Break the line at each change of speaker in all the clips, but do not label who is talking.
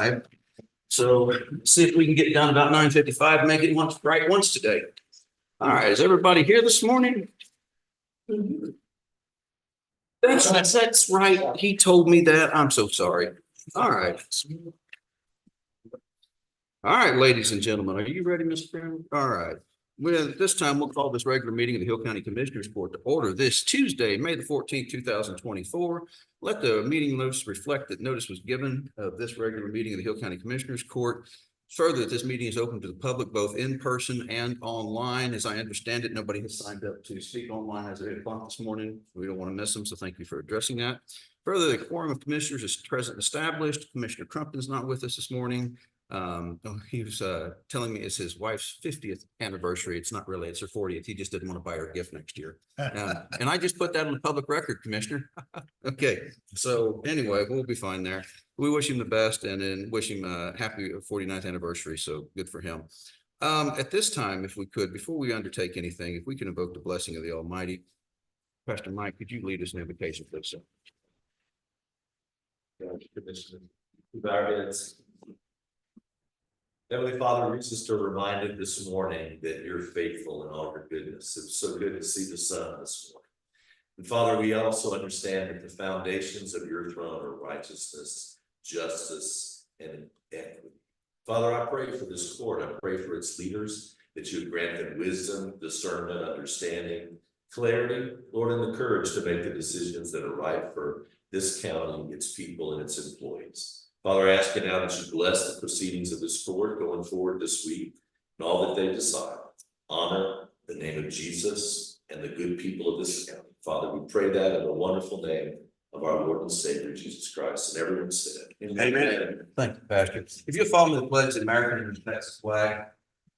9:55. So see if we can get done about 9:55, make it once today. All right, is everybody here this morning? That's right. He told me that. I'm so sorry. All right. All right, ladies and gentlemen, are you ready, Mr. Brown? All right. Well, at this time, we'll call this regular meeting of the Hill County Commissioners Court to order this Tuesday, May the 14th, 2024. Let the meeting notice reflect that notice was given of this regular meeting of the Hill County Commissioners Court. Further, that this meeting is open to the public, both in person and online. As I understand it, nobody has signed up to speak online as of 8 o'clock this morning. We don't want to miss them, so thank you for addressing that. Further, the quorum of commissioners is present and established. Commissioner Crumpton is not with us this morning. He was telling me it's his wife's 50th anniversary. It's not really, it's her 40th. He just didn't want to buy her a gift next year. And I just put that on the public record, Commissioner. Okay, so anyway, we'll be fine there. We wish him the best and then wish him a happy 49th anniversary. So good for him. At this time, if we could, before we undertake anything, if we can invoke the blessing of the Almighty. Pastor Mike, could you lead us in invocation, please, sir?
With our heads. Heavenly Father, reads us to reminded this morning that you're faithful in all your goodness. It was so good to see the sun this morning. And Father, we also understand that the foundations of your throne are righteousness, justice, and equity. Father, I pray for this court. I pray for its leaders, that you grant them wisdom, discernment, understanding, clarity, Lord, and the courage to make the decisions that are right for this county, its people, and its employees. Father, I ask you now that you bless the proceedings of this court going forward this week and all that they decide. Honor the name of Jesus and the good people of this county. Father, we pray that in the wonderful name of our Lord and Savior, Jesus Christ. And everyone said,
Amen. Thank you, Pastor. If you'll follow the pledge of American and Texas flag.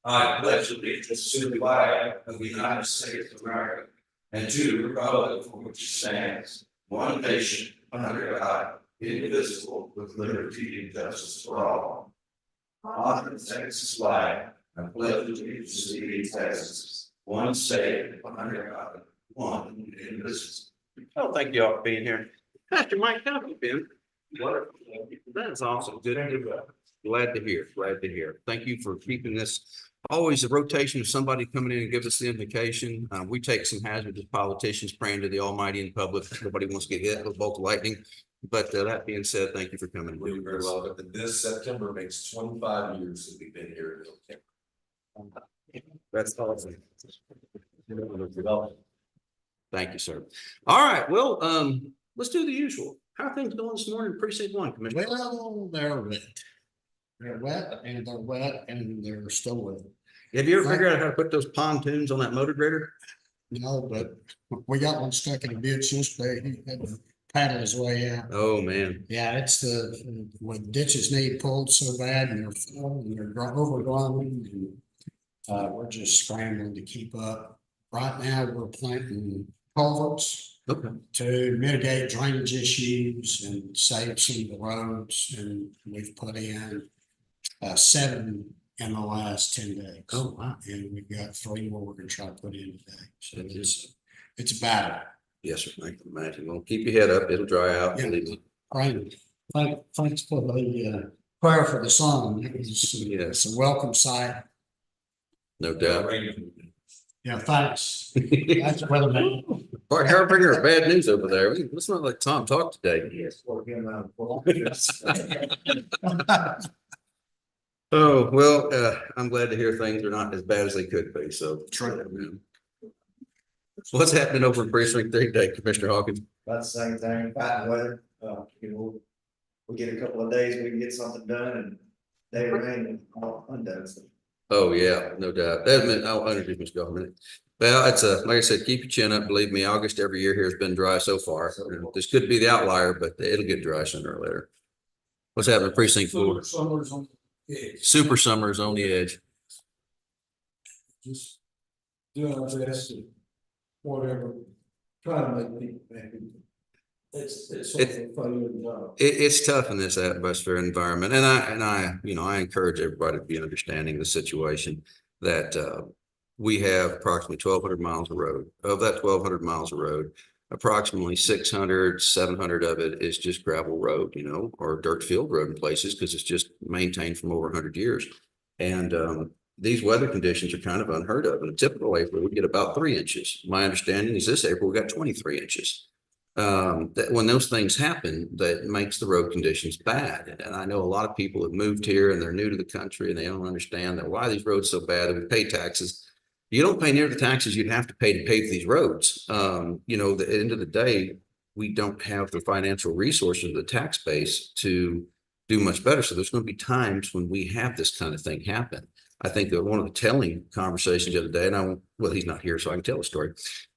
I pledge allegiance to the flag of the United States of America and to the republic for which it stands, one nation, under God, indivisible, with liberty and justice for all. Honor the Texas flag. I pledge allegiance to the Texas, one state, under God, one indivisible. Oh, thank you all for being here. Pastor Mike, how have you been? Wonderful. That's awesome. Good. Glad to hear. Glad to hear. Thank you for keeping this. Always a rotation of somebody coming in and give us the invocation. We take some hazards as politicians praying to the Almighty in public. Nobody wants to get hit with a bolt of lightning. But that being said, thank you for coming.
You're very welcome. And this September makes 25 years that we've been here in Hill County.
That's awesome. Thank you, sir. All right. Well, let's do the usual. How are things going this morning? Precinct 1, Commissioner.
Well, they're wet. They're wet and they're wet and they're still wet.
Have you ever figured out how to put those pontoons on that motor grader?
No, but we got one stuck in a ditch yesterday. He had to paddle his way out.
Oh, man.
Yeah, it's when ditches need pulled so bad and they're full and they're overgrown and we're just scrambling to keep up. Right now, we're planting culverts.
Okay.
To mitigate drainage issues and save some of the roads, and we've put in 7 in the last 10 days.
Oh, wow.
And we've got 3 more we're gonna try to put in today. So it's a battle.
Yes, sir. I can imagine. Well, keep your head up. It'll dry out.
Yeah.
Believe me.
Right. Thanks for the prayer for the sun. It's a welcome sight.
No doubt.
Yeah, thanks. That's weatherman.
All right, Harbinger, bad news over there. Let's not let Tom talk today.
Yes.
Oh, well, I'm glad to hear things are not as bad as they could be. So what's happening over in precinct 3 today, Commissioner Hawkins?
About the same thing, fighting weather, we get a couple of days, we can get something done and they rain and all undone. So
Oh, yeah, no doubt. That meant I'll introduce Mr. Government. Well, it's like I said, keep your chin up. Believe me, August every year here has been dry so far. This could be the outlier, but it'll get dry sooner or later. What's happening in precinct 4?
Summer's on the edge.
Super summer is on the edge.
Just doing our best and whatever, trying to make people happy. It's a fun job.
It's tough in this atmosphere environment, and I encourage everybody to be understanding the situation that we have approximately 1,200 miles of road. Of that 1,200 miles of road, approximately 600, 700 of it is just gravel road, or dirt field road in places because it's just maintained from over 100 years. And these weather conditions are kind of unheard of. In a typical April, we get about 3 inches. My understanding is this April, we got 23 inches. That when those things happen, that makes the road conditions bad. And I know a lot of people have moved here and they're new to the country and they don't understand that why are these roads so bad, and we pay taxes. You don't pay near the taxes you'd have to pay these roads. At the end of the day, we don't have the financial resources of the tax base to do much better. So there's going to be times when we have this kind of thing happen. I think that one of the telling conversations the other day, and he's not here, so I can tell the story.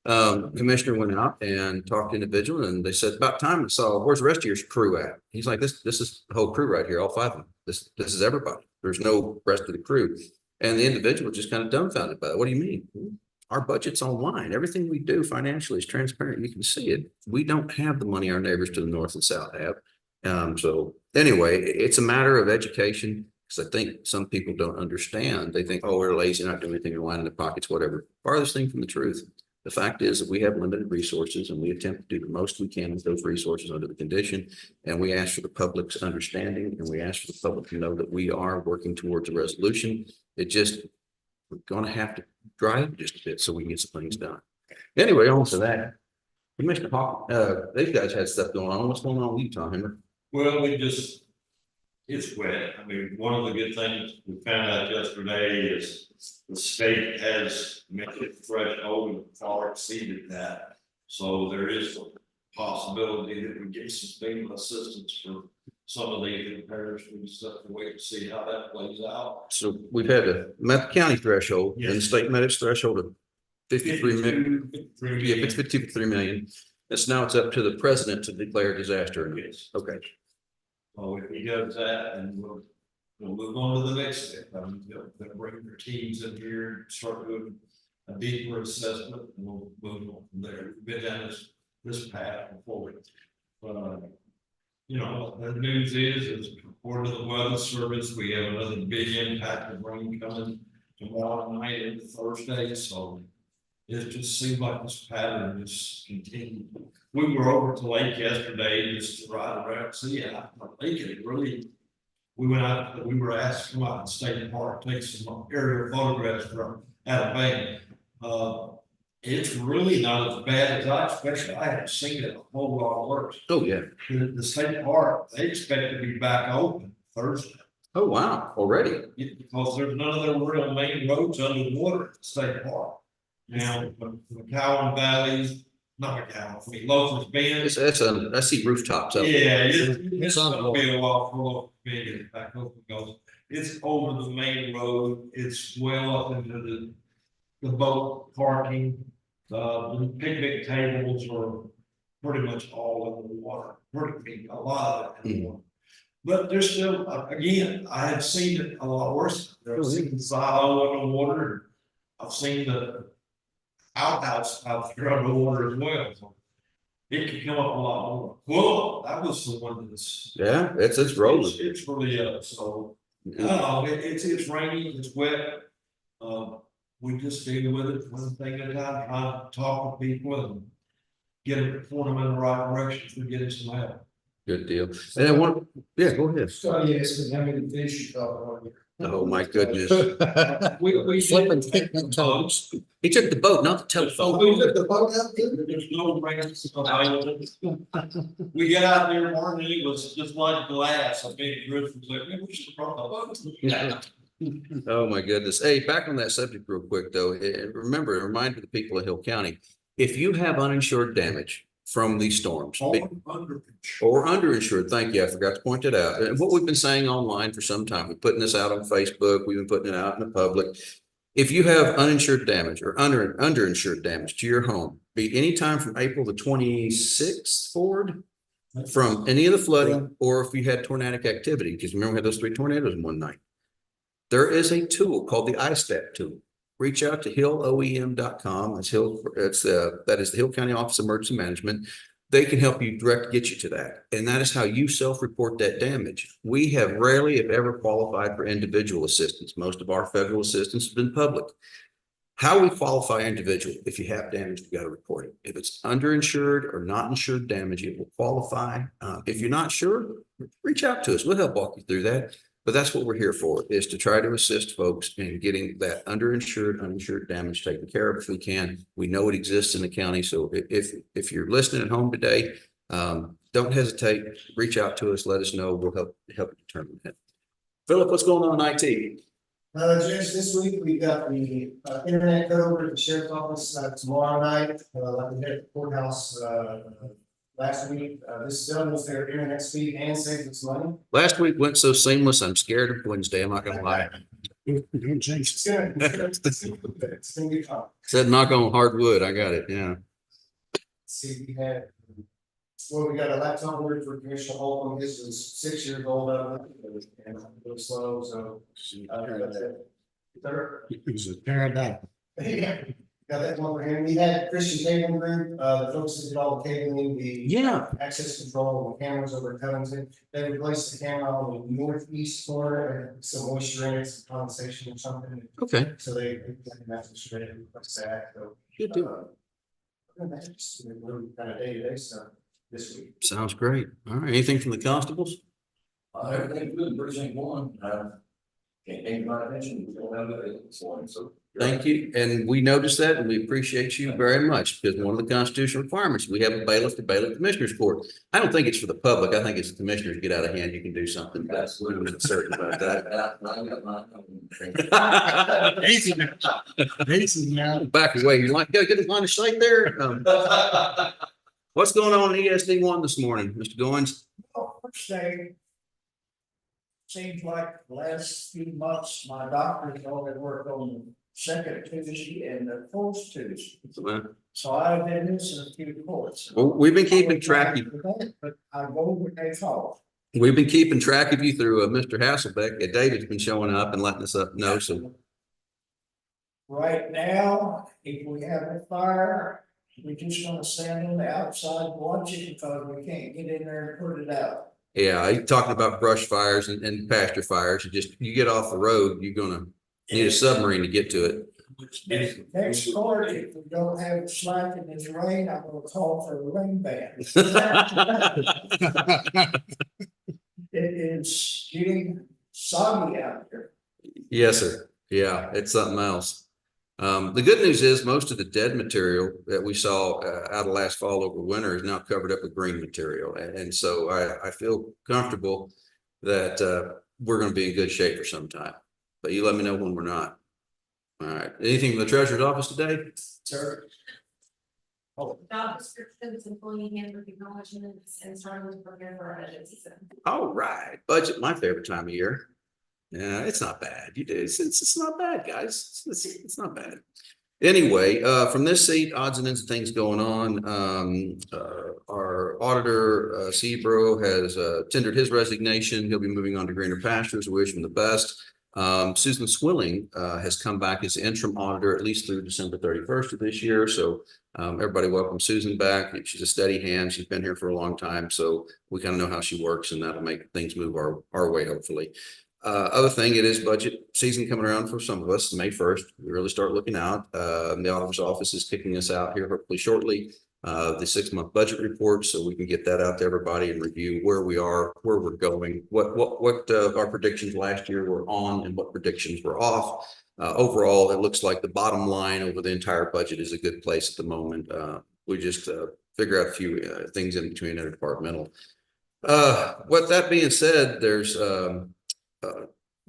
Commissioner went out and talked to an individual, and they said, about time I saw, where's the rest of your crew at? He's like, this is the whole crew right here, all 5 of them. This is everybody. There's no rest of the crew. And the individual just kind of dumbfounded by it. What do you mean? Our budget's online. Everything we do financially is transparent. You can see it. We don't have the money our neighbors to the north and south have. So anyway, it's a matter of education, because I think some people don't understand. They think, oh, we're lazy, not doing anything, we're lining the pockets, whatever. Farthest thing from the truth. The fact is that we have limited resources and we attempt to do the most we can with those resources under the condition. And we ask for the public's understanding, and we ask for the public to know that we are working towards a resolution. We're going to have to drive just a bit so we can get some things done. Anyway, on to that. Commissioner Hawk, these guys had stuff going on. What's going on with you, Tom Henry?
Well, it's wet. I mean, one of the good things we found out yesterday is the state has made it threshold and far exceeded that. So there is a possibility that we get some FEMA assistance for some of these repairs. We just have to wait to see how that plays out.
So we've had met the county threshold, and the
Yes.
state met its threshold of 53 million.
53
Yeah, it's 53 million. Now it's up to the president to declare a disaster.
Yes.
Okay.
So if he does that, and we'll move on to the next step. They'll bring their teams in here and start doing a deeper assessment, and we'll move on from there. We've been down this path before. The news is according to the weather service, we have another big impact of rain coming tomorrow night and Thursday, so it just seems like this pattern is continuing. We were over to lake yesterday just to ride around, see it. I think it really, we went out, we were asked to come out and state park, take some aerial photographs from Alabama. It's really not as bad as I expected. I haven't seen it a whole lot worse.
Oh, yeah.
The state park, they expect to be back open Thursday.
Oh, wow. Already.
Because there's none of their real main roads under the water at the state park. Now, the McCowan Valley, not McCowan, Loafers Bend.
I see rooftops up.
Yeah, it's
on
gonna be a while for Loafers Bend to get back open, because it's over the main road, it's well up into the boat parking. The picnic tables are pretty much all in the water, a lot of it in the water. But there's still, again, I have seen it a lot worse. I've seen the silo underwater. I've seen the outhouse out there underwater as well. So it can come up a lot more. Well, that was the one that's.
Yeah, it's rolling.
It's really up, so, I don't know, it's rainy, it's wet. We just deal with it one thing at a time, trying to talk to people and get them, point them in the right direction to get some help.
Good deal. And then go ahead.
So yes, how many fish you caught on here?
Oh, my goodness.
We
Flipping picnic toes.
He took the boat, not the telephone.
We took the boat out there?
There's no ramps available. We got out there morning, it was just like glass. I mean, Griff was like, man, we should have brought the boat.
Yeah. Oh, my goodness. Hey, back on that subject real quick, though. Remember, a reminder to the people of Hill County, if you have uninsured damage from these storms or underinsured, thank you. I forgot to point that out. And what we've been saying online for some time, we're putting this out on Facebook. We've been putting it out in the public. If you have uninsured damage or underinsured damage to your home, be anytime from April the 26th forward, from any of the flooding, or if you had tornadic activity, because remember we had those 3 tornadoes in one night. There is a tool called the ISTAT tool. Reach out to hilloem.com. That is the Hill County Office of Emergency Management. They can help you get you to that. And that is how you self-report that damage. We have rarely, if ever, qualified for individual assistance. Most of our federal assistance has been public. How we qualify individual, if you have damage, we got to report it. If it's underinsured or not insured damage, it will qualify. If you're not sure, reach out to us. We'll help walk you through that. But that's what we're here for, is to try to assist folks in getting that underinsured, uninsured damage taken care of if we can. We know it exists in the county. So if you're listening at home today, don't hesitate, reach out to us, let us know. We'll help determine that. Philip, what's going on in IT?
Judge, this week we got the internet cut over to the sheriff's office tomorrow night, like we did at the courthouse last week. This doubles their internet speed and saves us money.
Last week went so seamless, I'm scared of Wednesday. I'm not gonna lie.
Don't jinx
It's good. It's gonna be fun.
Said knock on hardwood. I got it. Yeah.
See, we had, well, we got a laptop order for Commissioner Holcomb. This was 6 years old. And a little slow, so. Third.
It was a paradigm.
Yeah, got that one for him. We had Christian Cabling Group, the folks that did all the cabling, the
Yeah.
access control, the cameras over at Covington. They replaced the camera on the northeast corner, and some moisture in it, some condensation or something.
Okay.
So they that's what straight and replace that, so.
Good deal.
That's just we're kind of day-to-day stuff this week.
Sounds great. All right. Anything from the constables?
Everything good, precinct one, can't take my attention, we don't have it this morning, so.
Thank you. And we noticed that and we appreciate you very much because one of the constitutional requirements, we have a bailiff to bailiff commissioners court. I don't think it's for the public. I think it's the commissioners get out of hand. You can do something. That's what I'm certain about that.
I got my.
Easy now. Easy now.
Back away. You like, get a line of sight there. What's going on in ESD one this morning, Mr. Goins?
Well, first day. Seems like the last few months, my doctor's only worked on the second Tuesday and the fourth Tuesday. So I've been missing a few courts.
Well, we've been keeping track.
But I go when they call.
We've been keeping track of you through Mr. Hasselbeck. David's been showing up and letting us know. So
Right now, if we have a fire, we're just gonna stand on the outside and watch it because we can't get in there and put it out.
yeah, you're talking about brush fires and pasture fires. You get off the road, you're gonna need a submarine to get to it.
Next court, if we don't have it slack in this rain, I'm gonna call for a rain ban. It is getting soggy out here.
Yes, sir. Yeah, it's something else. The good news is most of the dead material that we saw out of last fall over winter is now covered up with green material. And so I feel comfortable that we're going to be in good shape for some time. But you let me know when we're not. All right. Anything from the treasurer's office today?
Sir.
Job descriptions, employee handbook acknowledgements, and starting to prepare for our budget season.
All right. Budget, my favorite time of year. Yeah, it's not bad. It's not bad, guys. It's not bad. Anyway, from this seat, odds and ends of things going on. Our auditor, Seabro, has tendered his resignation. He'll be moving on to greener pastures. We wish him the best. Susan Swilling has come back as interim auditor at least through December 31st of this year. So everybody welcome Susan back. She's a steady hand. She's been here for a long time. So we kind of know how she works, and that'll make things move our way, hopefully. Other thing, it is budget season coming around for some of us, May 1st. We really start looking out. The auditor's office is kicking us out here hopefully shortly. The 6-month budget report, so we can get that out to everybody and review where we are, where we're going, what our predictions last year were on and what predictions were off. Overall, it looks like the bottom line over the entire budget is a good place at the moment. We just figure out a few things in between interdepartmental. With that being said, there's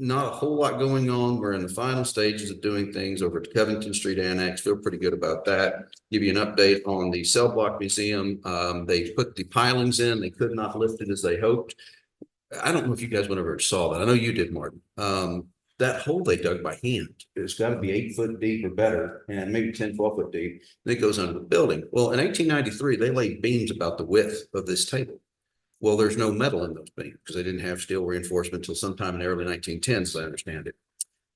not a whole lot going on. We're in the final stages of doing things over at Covington Street Annex. Feel pretty good about that. Give you an update on the Cell Block Museum. They put the pilings in. They could not lift it as they hoped. I don't know if you guys went over and saw that. I know you did, Martin. That hole they dug by hand, it's got to be 8 foot deep or better, and maybe 10, 12 foot deep. And it goes under the building. Well, in 1893, they laid beams about the width of this table. Well, there's no metal in those beams because they didn't have steel reinforcement until sometime in the early 1910s, as I understand it.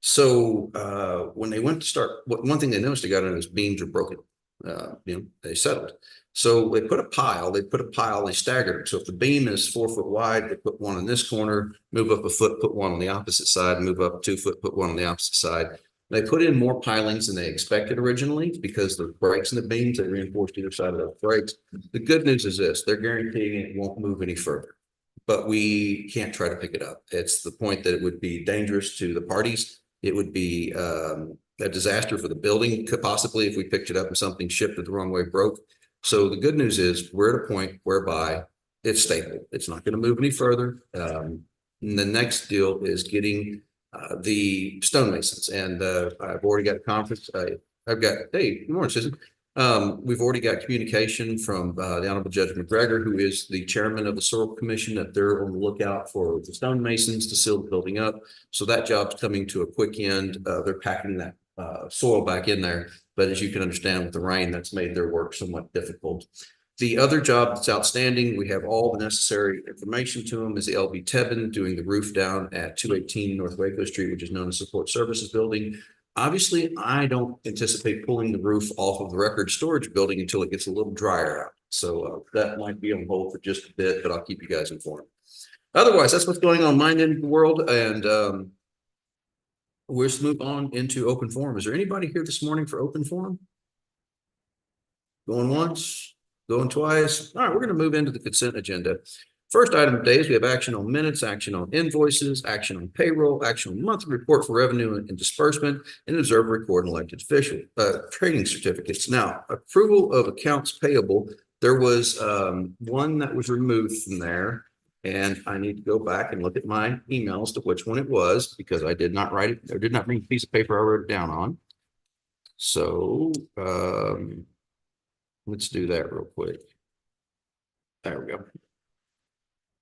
So when they went to start, one thing they noticed, they got on those beams are broken. They settled. So they put a pile, they staggered it. So if the beam is 4 foot wide, they put one in this corner, move up a foot, put one on the opposite side, move up 2 foot, put one on the opposite side. They put in more pilings than they expected originally because the breaks in the beams, they reinforced either side of the breaks. The good news is this, they're guaranteeing it won't move any further. But we can't try to pick it up. It's the point that it would be dangerous to the parties. It would be a disaster for the building, could possibly if we picked it up and something shifted the wrong way, broke. So the good news is we're at a point whereby it's stable. It's not going to move any further. And the next deal is getting the stonemasons, and I've already got a conference. I've got, hey, good morning, Susan. We've already got communication from the Honorable Judge McGregor, who is the chairman of the Soil Commission, that they're on the lookout for the stonemasons to seal the building up. So that job's coming to a quick end. They're packing that soil back in there. But as you can understand with the rain, that's made their work somewhat difficult. The other job that's outstanding, we have all the necessary information to them, is the LB Tebben doing the roof down at 218 North Waco Street, which is known as Support Services Building. Obviously, I don't anticipate pulling the roof off of the record storage building until it gets a little drier out. So that might be on hold for just a bit, but I'll keep you guys informed. Otherwise, that's what's going on in my end of the world. And we'll just move on into open forum. Is there anybody here this morning for open forum? Going once, going twice. All right, we're going to move into the consent agenda. First item of the day is we have action on minutes, action on invoices, action on payroll, action on monthly report for revenue and disbursement, and observe, record, and elected official trading certificates. Now, approval of accounts payable. There was one that was removed from there, and I need to go back and look at my emails to which one it was because I did not write it. I did not bring a piece of paper I wrote it down on. So let's do that real quick. There we go.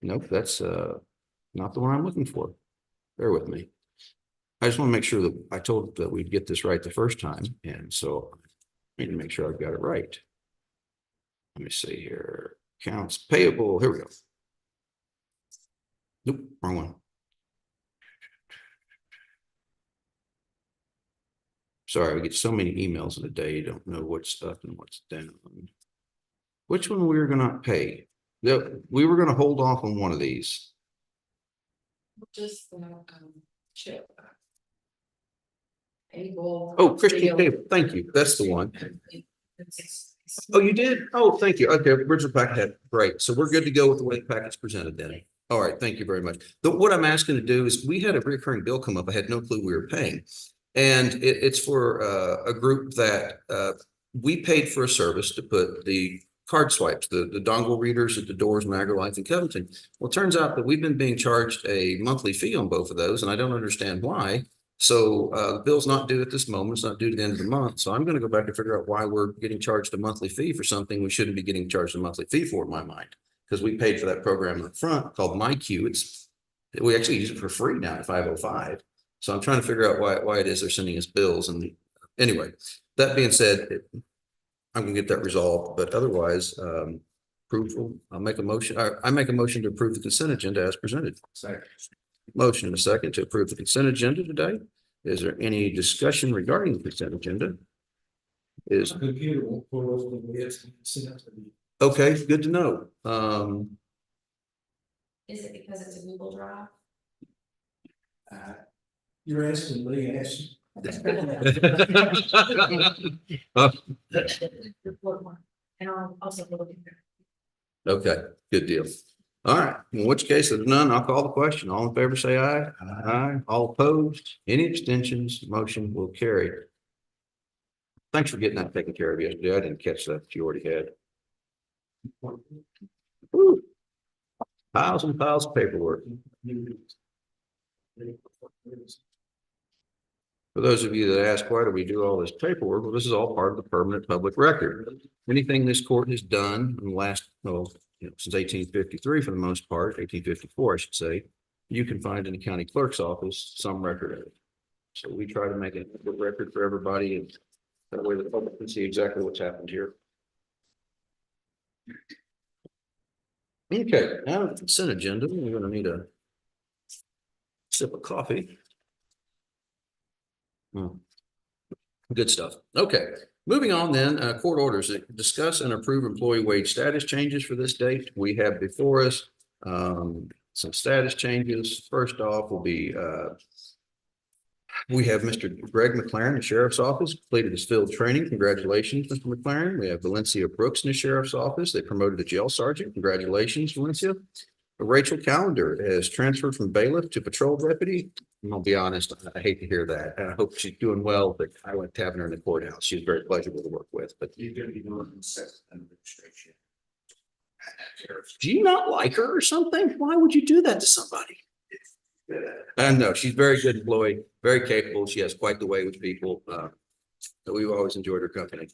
Nope, that's not the one I'm looking for. Bear with me. I just want to make sure that I told that we'd get this right the first time. And so I need to make sure I've got it right. Let me see here. Accounts payable. Here we go. Nope, wrong one. Sorry, we get so many emails in a day, you don't know what's up and what's down. Which one we were going to pay? We were going to hold off on one of these.
Just chip. Able.
Oh, Christian Cable, thank you. That's the one. Oh, you did? Oh, thank you. Okay, original packet. Great. So we're good to go with the way the packet's presented then. All right, thank you very much. What I'm asking to do is we had a recurring bill come up. I had no clue we were paying. And it's for a group that we paid for a service to put the card swipes, the dongle readers at the doors, Niagara Life and Covington. Well, it turns out that we've been being charged a monthly fee on both of those, and I don't understand why. So the bill's not due at this moment. It's not due to the end of the month. So I'm going to go back and figure out why we're getting charged a monthly fee for something we shouldn't be getting charged a monthly fee for, in my mind, because we paid for that program up front called MyQ. We actually use it for free now at 505. So I'm trying to figure out why it is they're sending us bills. And anyway, that being said, I'm gonna get that resolved, but otherwise, approval, I'll make a motion. I make a motion to approve the consent agenda as presented.
Second.
Motion and a second to approve the consent agenda today. Is there any discussion regarding the consent agenda? Is
Computer won't pull over the list and send it to me.
okay, good to know.
Is it because it's a Google Drive?
You're asking Lee, asking.
Report one. And I'll also look at that.
Okay, good deal. All right, in which case, if there's none, I'll call the question. All in favor, say aye. Aye. All opposed, any abstentions, motion will carry. Thanks for getting that taken care of yesterday. I didn't catch that you already had. Woo. Piles and piles of paperwork. For those of you that ask, why do we do all this paperwork? Well, this is all part of the permanent public record. Anything this court has done in the last, since 1853 for the most part, 1854, I should say, you can find in the county clerk's office some record of it. So we try to make it a good record for everybody, and that way the public can see exactly what's happened here. Okay, now the consent agenda, we're going to need a sip of coffee. Good stuff. Okay, moving on then, court orders. Discuss and approve employee wage status changes for this date. We have before us some status changes. First off will be We have Mr. Greg McLaren, the Sheriff's Office, completed his field training. Congratulations, Mr. McLaren. We have Valencia Brooks in the Sheriff's Office. They promoted a jail sergeant. Congratulations, Valencia. Rachel Calendar has transferred from bailiff to patrol deputy. I'm gonna be honest, I hate to hear that. And I hope she's doing well, but I like having her in the courthouse. She's very pleasurable to work with, but
You're gonna be doing sex administration.
do you not like her or something? Why would you do that to somebody? I know, she's a very good employee, very capable. She has quite the way with people. So we've always enjoyed her company.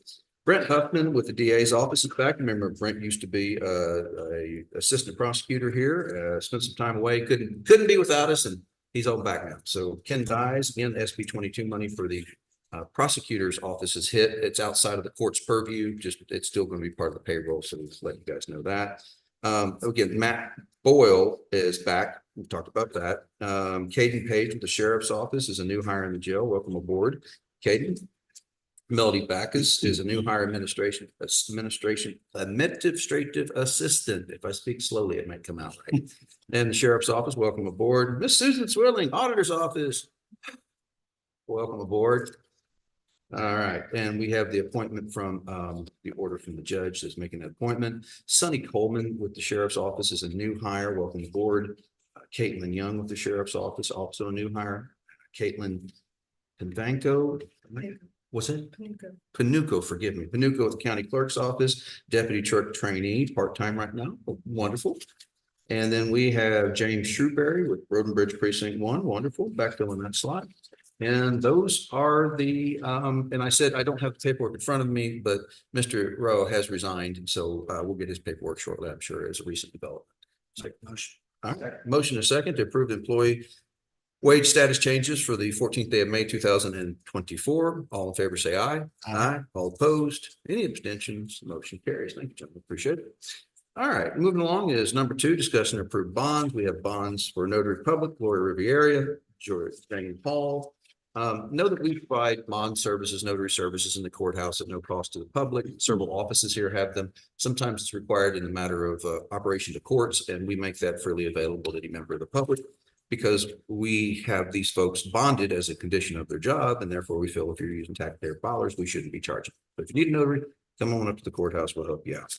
Brent Huffman with the DA's office. In fact, remember Brent used to be a assistant prosecutor here, spent some time away, couldn't be without us, and he's all back now. So Ken Dyes, again, SB 22 money for the prosecutor's office is hit. It's outside of the court's purview, just it's still going to be part of the payroll. So let's let you guys know that. Again, Matt Boyle is back. We talked about that. Caden Page with the sheriff's office is a new hire in the jail. Welcome aboard, Caden. Melody Backus is a new hire administrative assistant. If I speak slowly, it might come out right. And the sheriff's office, welcome aboard. Miss Susan Swilling, auditor's office. Welcome aboard. All right, and we have the appointment from the order from the judge that's making that appointment. Sonny Coleman with the sheriff's office is a new hire. Welcome aboard. Caitlin Young with the sheriff's office, also a new hire. Caitlin Penvanco. What's it? Panuco, forgive me. Panuco with the county clerk's office, deputy clerk trainee, part-time right now. Wonderful. And then we have James Shrewberry with Road and Bridge Precinct 1. Wonderful. Backfilling that slot. And those are the, and I said, I don't have the paperwork in front of me, but Mr. Rowe has resigned. So we'll get his paperwork shortly, I'm sure, as a recent development. Motion. All right. Motion a second to approve the employee wage status changes for the 14th day of May, 2024. All in favor, say aye. Aye. All opposed? Any abstentions? Motion carries. Thank you, gentlemen. Appreciate it. All right, moving along is number 2, discuss and approve bonds. We have bonds for Notary Public, Gloria Riviera, George Jane Paul. Know that we provide bond services, notary services in the courthouse at no cost to the public. Several offices here have them. Sometimes it's required in the matter of operation to courts, and we make that freely available to any member of the public because we have these folks bonded as a condition of their job, and therefore we feel if you're using taxpayer dollars, we shouldn't be charging. But if you need a notary, come on up to the courthouse. We'll help you out.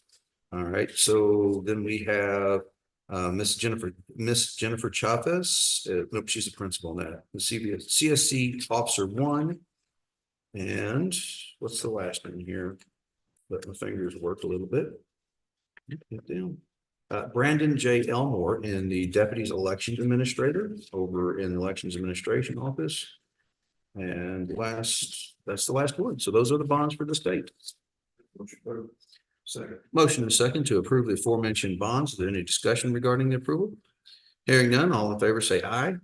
All right. So then we have Miss Jennifer Chavez. Nope, she's the principal in that. The CSC Officer 1. And what's the last one here? Let my fingers work a little bit. Get down. Brandon J. Elmore in the Deputy's Elections Administrator over in the Elections Administration Office. And that's the last one. So those are the bonds for the state. Second. Motion and second to approve the aforementioned bonds. Is there any discussion regarding the approval? Hearing none, all in favor say aye.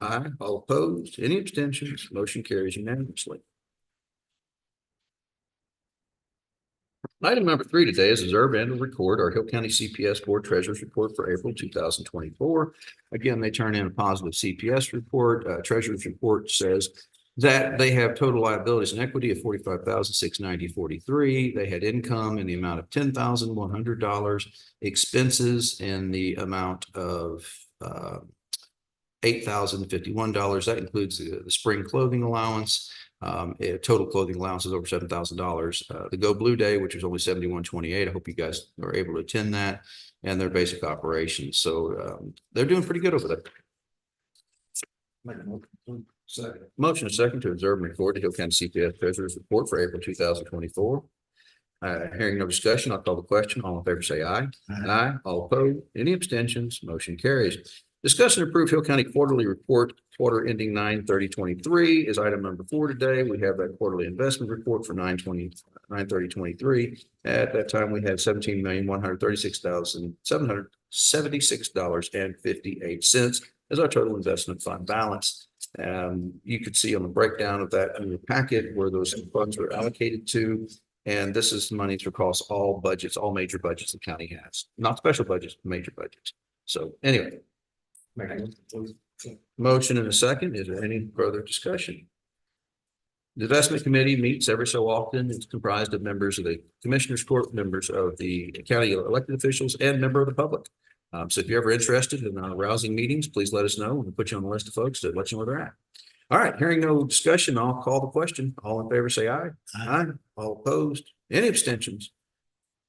Aye. All opposed? Any abstentions? Motion carries unanimously. Item number 3 today is observe and record our Hill County CPS Board Treasurer's Report for April 2024. Again, they turn in a positive CPS report. Treasurer's report says that they have total liabilities and equity of $45,690.43. They had income in the amount of $10,100, expenses in the amount of $8,051. That includes the spring clothing allowance. Total clothing allowance is over $7,000. The Go Blue Day, which was only $71.28. I hope you guys are able to attend that, and their basic operations. So they're doing pretty good over there. Second. Motion is second to observe and record the Hill County CPS Treasurer's Report for April 2024. Hearing no discussion, I'll call the question. All in favor say aye. Aye. All opposed? Any abstentions? Motion carries. Discuss and approve Hill County Quarterly Report, quarter ending 9/30/23 is item number 4 today. We have that quarterly investment report for 9/30/23. At that time, we had $17,136,776.58 as our total investment fund balance. You could see on the breakdown of that in your packet where those funds were allocated to. And this is money across all budgets, all major budgets the county has, not special budgets, major budgets. So anyway. Motion in a second. Is there any further discussion? The investment committee meets every so often. It's comprised of members of the commissioners court, members of the county elected officials, and member of the public. So if you're ever interested in rousing meetings, please let us know. We'll put you on the list of folks to let you know where they're at. All right, hearing no discussion, I'll call the question. All in favor, say aye. Aye. All opposed? Any abstentions?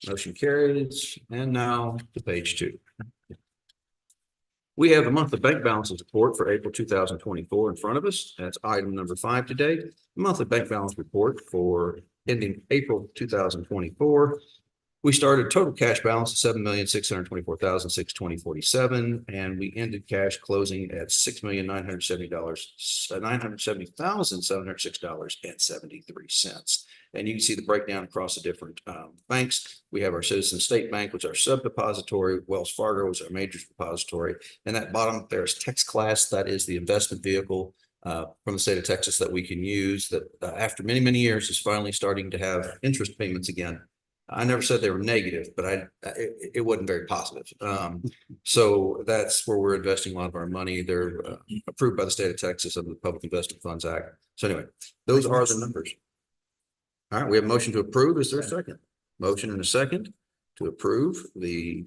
Motion carries. And now to page 2. We have the monthly bank balances report for April 2024 in front of us. That's item number 5 today. The monthly bank balance report for ending April 2024. We started total cash balance of $7,624,620.47, and we ended cash closing at $6,970,706.73. And you can see the breakdown across the different banks. We have our Citizen State Bank, which is our sub depository. Wells Fargo is our major depository. And that bottom there is Tex Class. That is the investment vehicle from the state of Texas that we can use that after many, many years is finally starting to have interest payments again. I never said they were negative, but it wasn't very positive. So that's where we're investing a lot of our money. They're approved by the state of Texas under the Public Investment Funds Act. So anyway, those are the numbers. All right, we have a motion to approve. Is there a second? Motion and a second to approve the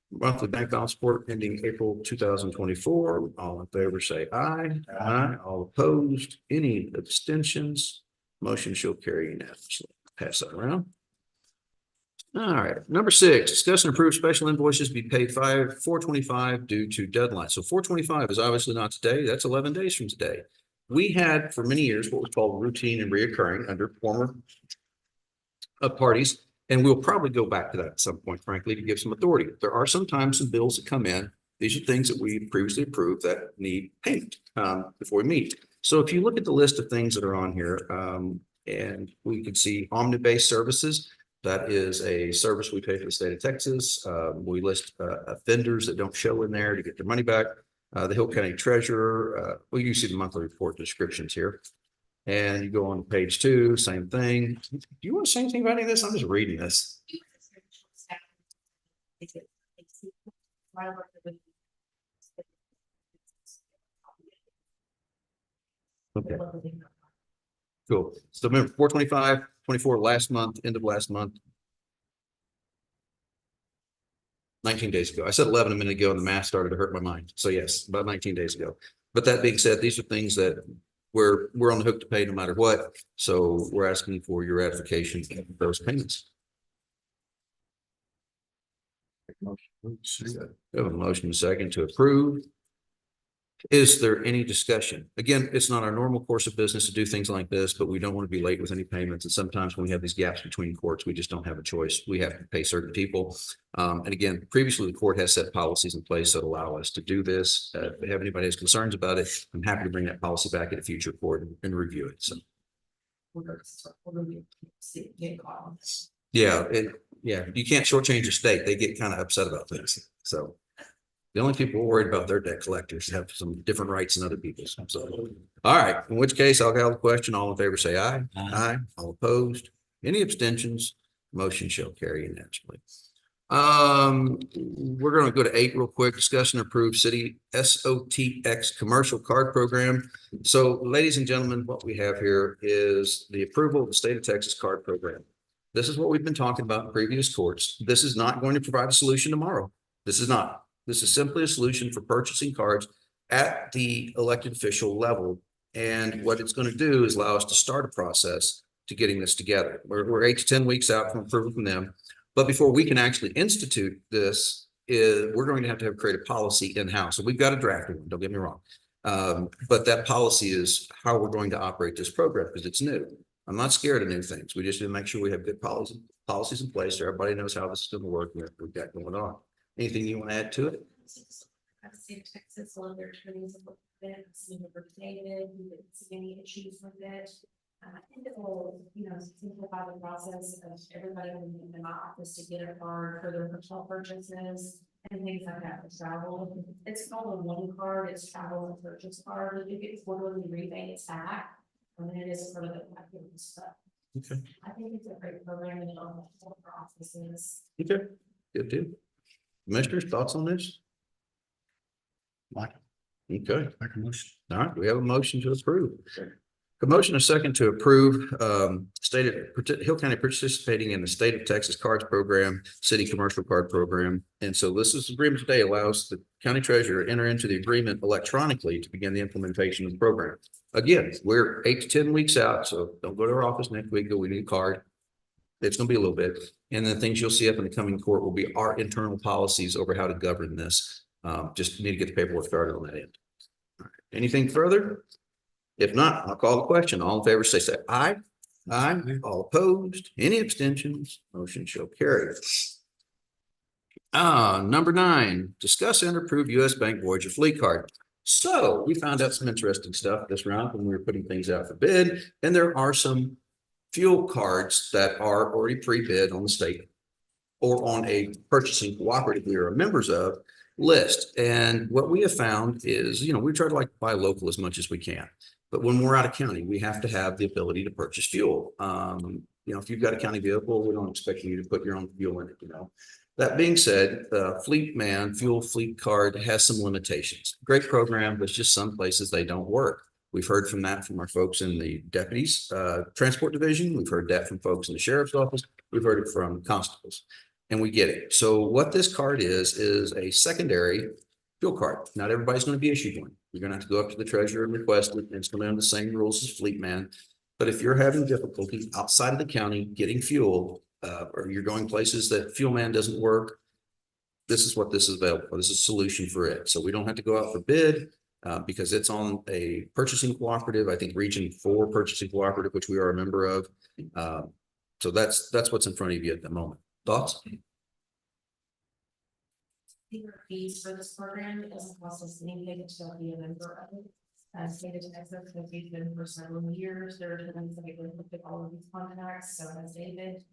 monthly bank balance report ending April 2024. All in favor, say aye. Aye. All opposed? Any abstentions? Motion shall carry unanimously. Pass that around. All right, number 6, discuss and approve special invoices be paid 4/25 due to deadline. So 4/25 is obviously not today. That's 11 days from today. We had for many years what was called routine and reoccurring under former parties, and we'll probably go back to that at some point, frankly, to give some authority. There are sometimes some bills that come in. These are things that we previously approved that need payment before we meet. So if you look at the list of things that are on here, and we can see Omnibase services. That is a service we pay for the state of Texas. We list offenders that don't show in there to get their money back. The Hill County Treasurer, well, you see the monthly report descriptions here. And you go on to page 2, same thing. Do you want to say anything about any of this? I'm just reading this. Okay. Cool. So remember 4/25/24 last month, end of last month. 19 days ago. I said 11 a minute ago and the math started to hurt my mind. So yes, about 19 days ago. But that being said, these are things that we're on the hook to pay no matter what. So we're asking for your ratification of those payments. We have a motion and a second to approve. Is there any discussion? Again, it's not our normal course of business to do things like this, but we don't want to be late with any payments. And sometimes when we have these gaps between courts, we just don't have a choice. We have to pay certain people. And again, previously the court has set policies in place that allow us to do this. If anybody has concerns about it, I'm happy to bring that policy back at a future court and review it. So. Yeah, you can't shortchange the state. They get kind of upset about things. So. The only people worried about their debt collectors have some different rights than other people's. So, all right. In which case, I'll call the question. All in favor, say aye. Aye. All opposed? Any abstentions? Motion shall carry unanimously. We're going to go to 8 real quick. Discuss and approve city SOTX commercial card program. So, ladies and gentlemen, what we have here is the approval of the state of Texas card program. This is what we've been talking about in previous courts. This is not going to provide a solution tomorrow. This is not. This is simply a solution for purchasing cards at the elected official level. And what it's going to do is allow us to start a process to getting this together. We're 8 to 10 weeks out from approval from them. But before we can actually institute this, we're going to have create a policy in-house. So we've got a draft one, don't get me wrong. But that policy is how we're going to operate this program because it's new. I'm not scared of new things. We just need to make sure we have good policies in place so everybody knows how this is going to work and what we've got going on. Anything you want to add to it?
I've seen Texas on their trainings of it, seen it updated, we didn't see any issues with it. I think it will, simplify the process of everybody in the office to get a card for their personal purchases and things like that for travel. It's called a one card, it's travel and purchase card. You get quarterly rebates back, and then it is for the stuff.
Okay.
I think it's a great program and it'll help for offices.
Okay, good deal. Commissioners, thoughts on this?
Like,
Okay.
make a motion.
All right, we have a motion to approve. A motion, a second to approve, Hill County participating in the State of Texas Cards Program, City Commercial Card Program. And so this agreement today allows the county treasurer to enter into the agreement electronically to begin the implementation of the program. Again, we're 8 to 10 weeks out, so don't go to our office next week, go, we need a card. It's gonna be a little bit. And the things you'll see up in the coming court will be our internal policies over how to govern this. Just need to get the paperwork started on that end. All right. Anything further? If not, I'll call the question. All in favor, say aye. Aye. All opposed? Any abstentions? Motion shall carry. Number 9, discuss and approve U.S. Bank Voyager Fleet Card. So we found out some interesting stuff this round when we were putting things out for bid, and there are some fuel cards that are already pre-bid on the state or on a purchasing cooperative we are members of list. And what we have found is, we try to buy local as much as we can. But when we're out of county, we have to have the ability to purchase fuel. If you've got a county vehicle, we don't expect you to put your own fuel in it, That being said, Fuel Fleet Card has some limitations. Great program, but just some places they don't work. We've heard from that from our folks in the deputies transport division. We've heard that from folks in the sheriff's office. We've heard it from constables, and we get it. So what this card is a secondary fuel card. Not everybody's going to be issued one. You're going to have to go up to the treasurer and request it. And it's going to have the same rules as Fleet Man. But if you're having difficulty outside of the county getting fuel, or you're going places that Fuel Man doesn't work, this is what this is available for. This is a solution for it. So we don't have to go out for bid. Because it's on a purchasing cooperative, I think Region 4 purchasing cooperative, which we are a member of. So that's what's in front of you at the moment. Thoughts?
Fees for this program, it doesn't cost us anything to be a member of it. State of Texas has used them for several years. There are times that we look at all of these contracts, so has David.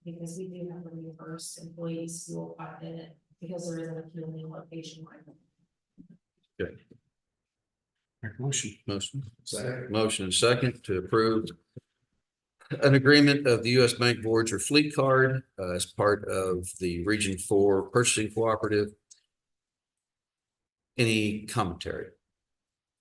Because we do have to reimburse employees fuel quite a bit because there is a fueling location like that.
Good.
Motion.
Motion and second to approve an agreement of the U.S. Bank Voyager Fleet Card as part of the Region 4 purchasing cooperative. Any commentary?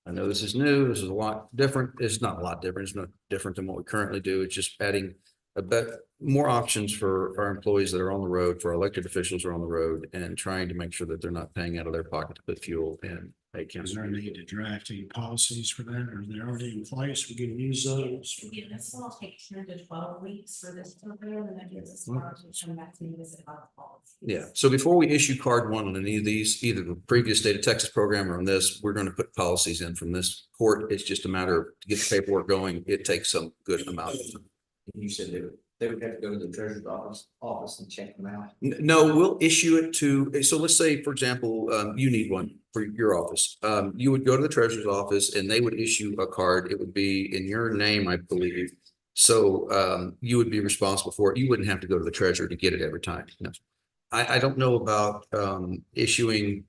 I know this is new. This is a lot different. It's not a lot different. It's not different than what we currently do. It's just adding a bit more options for our employees that are on the road, for our elected officials who are on the road, and trying to make sure that they're not paying out of their pocket to put fuel in a county.
Is there a need to draft any policies for that? Or are they already in place? We can use those.
Again, this will take 10 to 12 weeks for this program, and that gives us time to come back to visit our policies.
Yeah. So before we issue card one on any of these, either the previous State of Texas program or on this, we're going to put policies in from this court. It's just a matter of to get the paperwork going. It takes some good amount of time.
You said they would have to go to the treasurer's office and check them out.
No, we'll issue it to, so let's say, for example, you need one for your office. You would go to the treasurer's office and they would issue a card. It would be in your name, I believe. So you would be responsible for it. You wouldn't have to go to the treasurer to get it every time. No. I don't know about issuing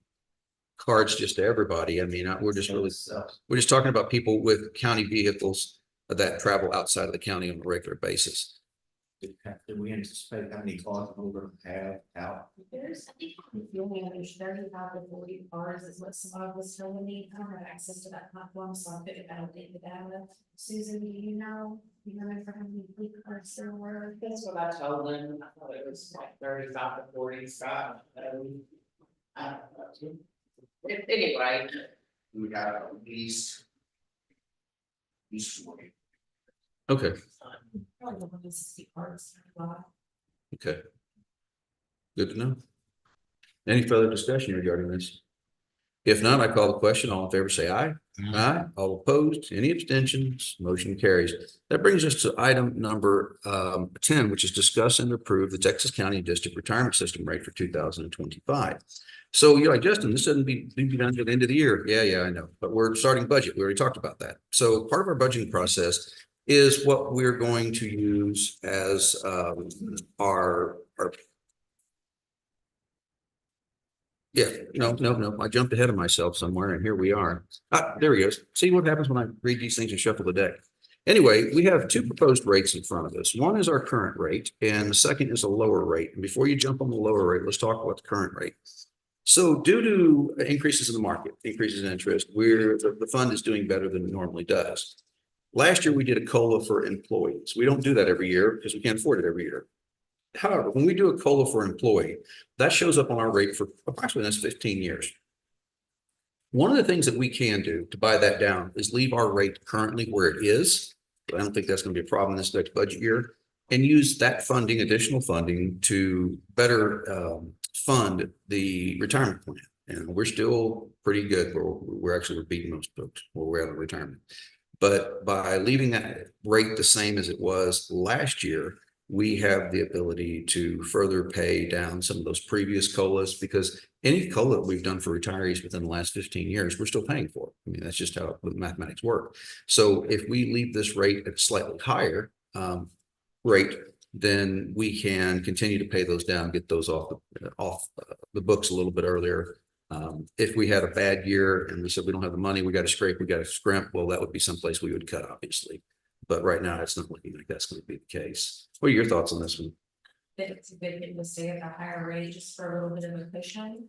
cards just to everybody. I mean, we're just talking about people with county vehicles that travel outside of the county on a regular basis.
Do we anticipate how many cars we're going to have out?
There's, I think, there's 35 to 40 cars is what someone was telling me. I don't have access to that platform, so I couldn't validate the data. Susan, do you know? Do you remember how many fleet cars there were?
That's what I told them. I thought it was like 35 to 40, Scott. Anyway.
We got at least 40.
Okay.
Probably more than 60 cars.
Okay. Good to know. Any further discussion regarding this? If not, I call the question. All in favor, say aye. Aye. All opposed, any abstentions? Motion carries. That brings us to item number 10, which is discuss and approve the Texas County District Retirement System rate for 2025. So you're like, Justin, this doesn't be done to the end of the year. Yeah, I know. But we're starting budget. We already talked about that. So part of our budgeting process is what we're going to use as our yeah, no, I jumped ahead of myself somewhere and here we are. There he goes. See what happens when I read these things and shuffle the deck. Anyway, we have two proposed rates in front of us. One is our current rate and the second is a lower rate. And before you jump on the lower rate, let's talk about the current rate. So due to increases in the market, increases in interest, the fund is doing better than it normally does. Last year, we did a COLA for employees. We don't do that every year because we can't afford it every year. However, when we do a COLA for employee, that shows up on our rate for approximately the next 15 years. One of the things that we can do to buy that down is leave our rate currently where it is. But I don't think that's going to be a problem this next budget year, and use that funding, additional funding, to better fund the retirement plan. And we're still pretty good. We're beating most folks where we're at in retirement. But by leaving that rate the same as it was last year, we have the ability to further pay down some of those previous COLAs, because any COLA we've done for retirees within the last 15 years, we're still paying for. I mean, that's just how the mathematics work. So if we leave this rate at a slightly higher rate, then we can continue to pay those down, get those off the books a little bit earlier. If we had a bad year and we said we don't have the money, we got to scrape, we got to scrimp, well, that would be someplace we would cut, obviously. But right now, it's not looking like that's going to be the case. What are your thoughts on this one?
It's a good thing to stay at a higher rate just for a little bit of a cushion.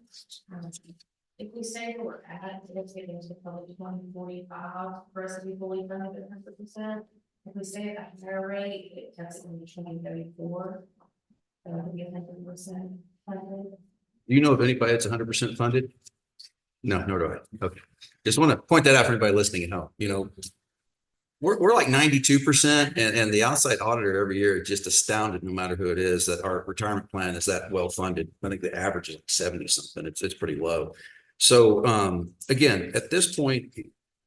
If we stay where we're at, it's getting to probably 2045 for us to be fully funded at 100%. If we stay at that higher rate, it cuts it into 2034. So it'll be 100% funded.
Do you know if anybody that's 100% funded? No, nor do I. Okay. Just want to point that out for anybody listening at home. You know, we're like 92%, and the outside auditor every year is just astounded, no matter who it is, that our retirement plan is that well funded. I think the average is like 70 something. It's pretty low. So again, at this point,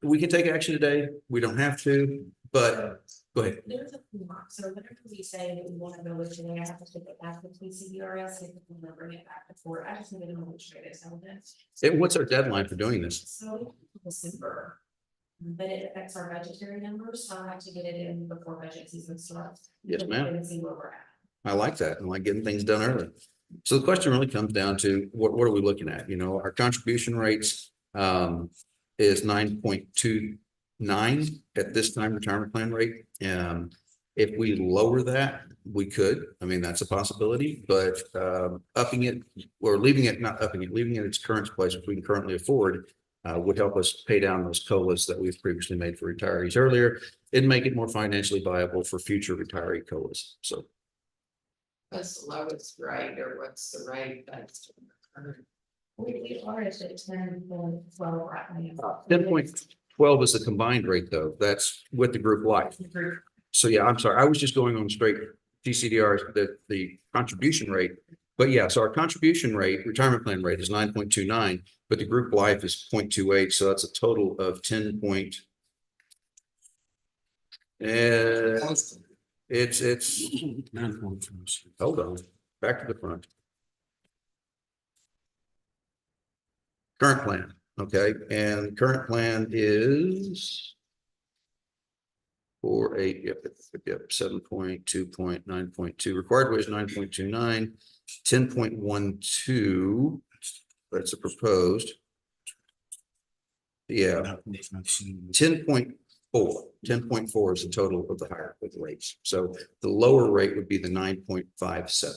we can take action today. We don't have to, but go ahead.
There's a form. So whenever we say that we want to go with today, I have to take it back to PCDRS and we'll bring it back to court. I just need to know which way to sell this.
And what's our deadline for doing this?
So December. But it affects our budgetary numbers, so I have to get it in before budget season starts.
Yes, ma'am.
And see where we're at.
I like that. I like getting things done early. So the question really comes down to what are we looking at? You know, our contribution rates is 9.29 at this time, retirement plan rate. If we lower that, we could. I mean, that's a possibility, but upping it or leaving it, not upping it, leaving it its current place, which we can currently afford, would help us pay down those COLAs that we've previously made for retirees earlier and make it more financially viable for future retiree COLAs. So
What's the lowest rate, or what's the rate that's?
We are at 10.12 right now.
10.12 is the combined rate, though. That's with the group life. So yeah, I'm sorry. I was just going on straight GCDR, the contribution rate. But yeah, so our contribution rate, retirement plan rate is 9.29, but the group life is 0.28. So that's a total of 10. It's hold on, back to the front. Current plan, okay, and current plan is 7.2.9.2. Required wage 9.29, 10.12. That's a proposed. Yeah, 10.4. 10.4 is the total of the higher with the rates. So the lower rate would be the 9.57.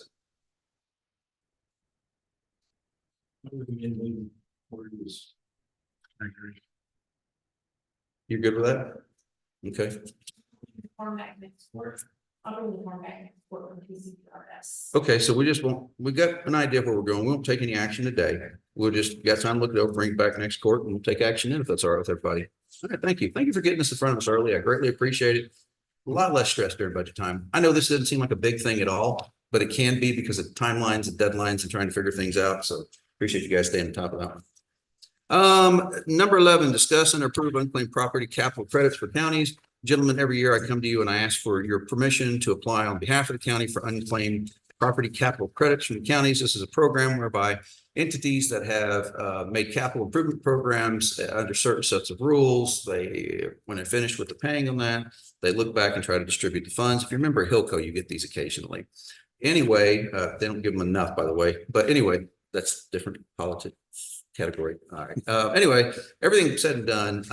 You're good with that? Okay.
Format next quarter. I'll bring the format next quarter from PCDRS.
Okay, so we got an idea of where we're going. We won't take any action today. We'll just got time to look it over, bring it back next court, and we'll take action in if that's all right with everybody. All right, thank you. Thank you for getting this in front of us early. I greatly appreciate it. A lot less stress during budget time. I know this doesn't seem like a big thing at all, but it can be because of timelines and deadlines and trying to figure things out. So appreciate you guys staying on top of that one. Number 11, discuss and approve unclaimed property capital credits for counties. Gentlemen, every year I come to you and I ask for your permission to apply on behalf of the county for unclaimed property capital credits from the counties. This is a program whereby entities that have made capital improvement programs under certain sets of rules, when they're finished with the paying on that, they look back and try to distribute the funds. If you remember Hilco, you get these occasionally. Anyway, they don't give them enough, by the way. But anyway, that's different politics category. All right. Anyway, everything said and done,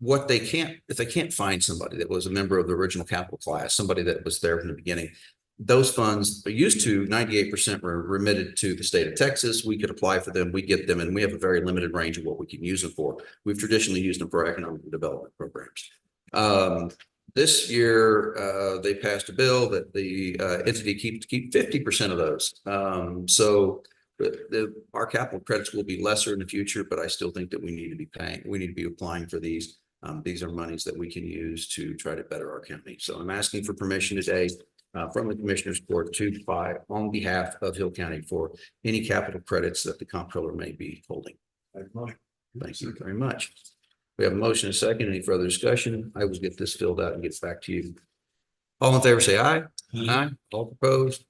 what they can't, if they can't find somebody that was a member of the original capital class, somebody that was there from the beginning, those funds are used to 98% were remitted to the state of Texas. We could apply for them, we get them, and we have a very limited range of what we can use them for. We've traditionally used them for economic development programs. This year, they passed a bill that the entity keep 50% of those. So our capital credits will be lesser in the future, but I still think that we need to be paying, we need to be applying for these. These are monies that we can use to try to better our county. So I'm asking for permission today from the Commissioners Court to buy on behalf of Hill County for any capital credits that the comptroller may be holding. Thank you very much. We have a motion and a second. Any further discussion? I will get this filled out and get back to you. All in favor, say aye. Aye. All opposed?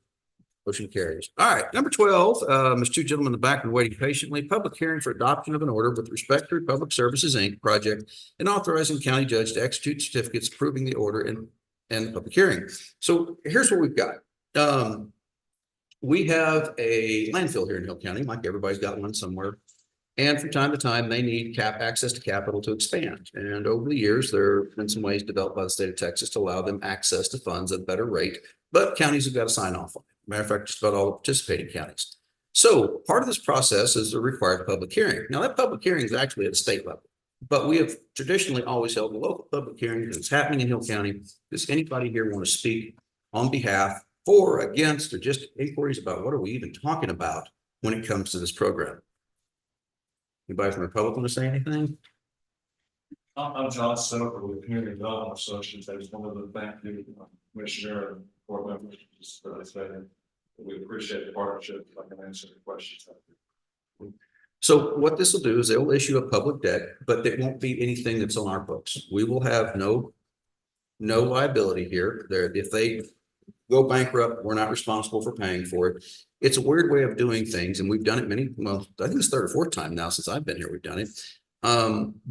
Motion carries. All right, number 12, there's two gentlemen in the back and waiting patiently. Public hearing for adoption of an order with respect to Republic Services, Inc. project and authorizing county judge to execute certificates approving the order and public hearing. So here's what we've got. We have a landfill here in Hill County, like everybody's got one somewhere. And from time to time, they need access to capital to expand. And over the years, there have been some ways developed by the state of Texas to allow them access to funds at a better rate, but counties have got to sign off on it. Matter of fact, just about all the participating counties. So part of this process is the required public hearing. Now that public hearing is actually at the state level, but we have traditionally always held a local public hearing because it's happening in Hill County. Does anybody here want to speak on behalf, for, against, or just inquiries about what are we even talking about when it comes to this program? Anybody from Republic want to say anything?
I'm John Soper with Community Development Associates. I just wanted to thank you, Commissioner and board members, just for saying we appreciate the partnership. If I can answer the questions.
So what this will do is they will issue a public debt, but it won't be anything that's on our books. We will have no liability here. If they go bankrupt, we're not responsible for paying for it. It's a weird way of doing things, and we've done it I think it's third or fourth time now since I've been here, we've done it.